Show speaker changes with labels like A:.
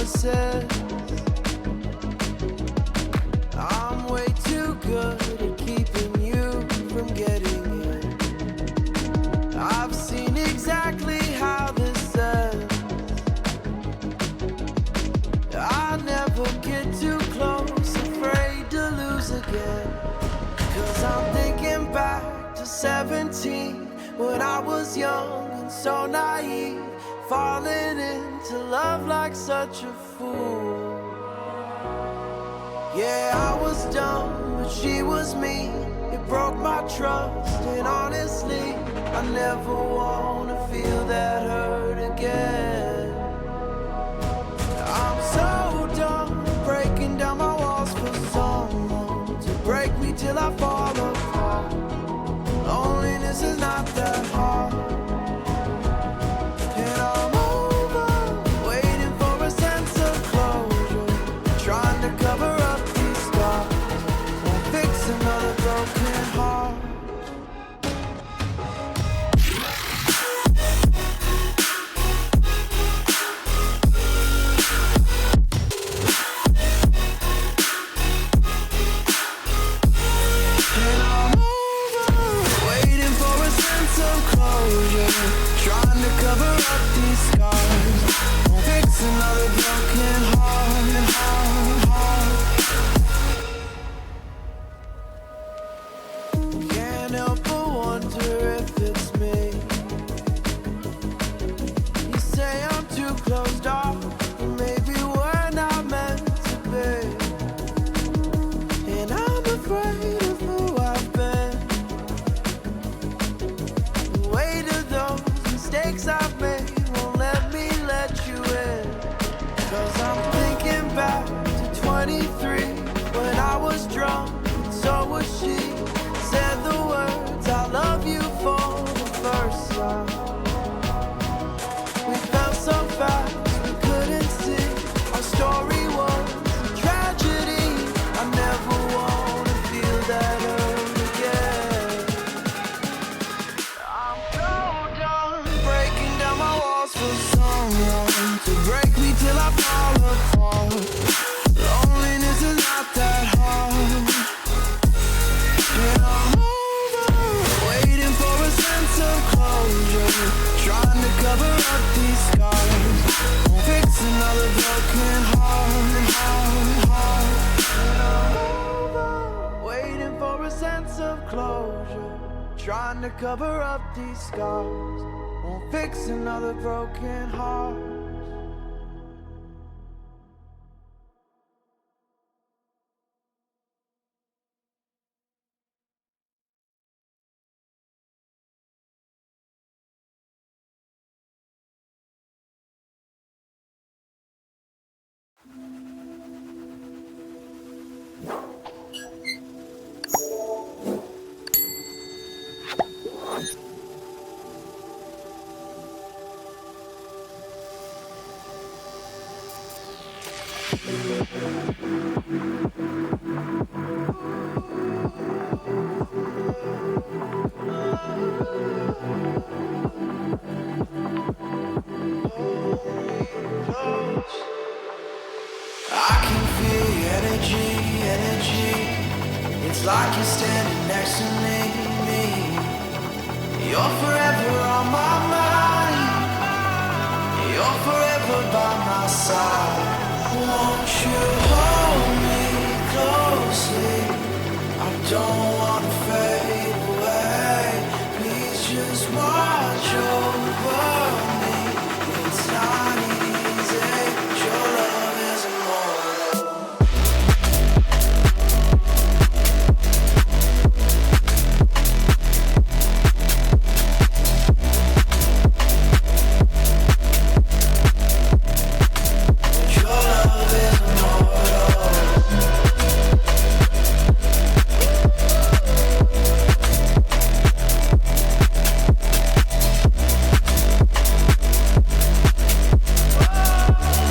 A: promises. I'm way too good at keeping you from getting in. I've seen exactly how this ends. I never get too close, afraid to lose again. 'Cause I'm thinking back to 17, when I was young and so naive, falling into love like such a fool. Yeah, I was dumb, but she was me. It broke my trust, and honestly, I never wanna feel that hurt again. I'm so done breaking down my walls for someone to break me till I fall apart. Loneliness is not that hard. And I'm over, waiting for a sense of closure, trying to cover up these scars, won't fix another broken heart. And I'm over, waiting for a sense of closure, trying to cover up these scars, won't fix another broken heart, heart. Can't help but wonder if it's me. You say I'm too closed off, but maybe we're not meant to be. And I'm afraid of who I've been. The weight of those mistakes I've made won't let me let you in. 'Cause I'm thinking back to 23, when I was drunk and so was she. Said the words I love you for the first time. We felt so fast we couldn't see. Our story was a tragedy. I never wanna feel that hurt again. I'm so done breaking down my walls for someone to break me till I fall apart. Loneliness is not that hard. And I'm over, waiting for a sense of closure, trying to cover up these scars, won't fix another broken heart, heart. And I'm over, waiting for a sense of closure, trying to cover up these scars, won't fix another broken heart. I can feel your energy. It's like you're standing next to me. You're forever on my mind. You're forever by my side.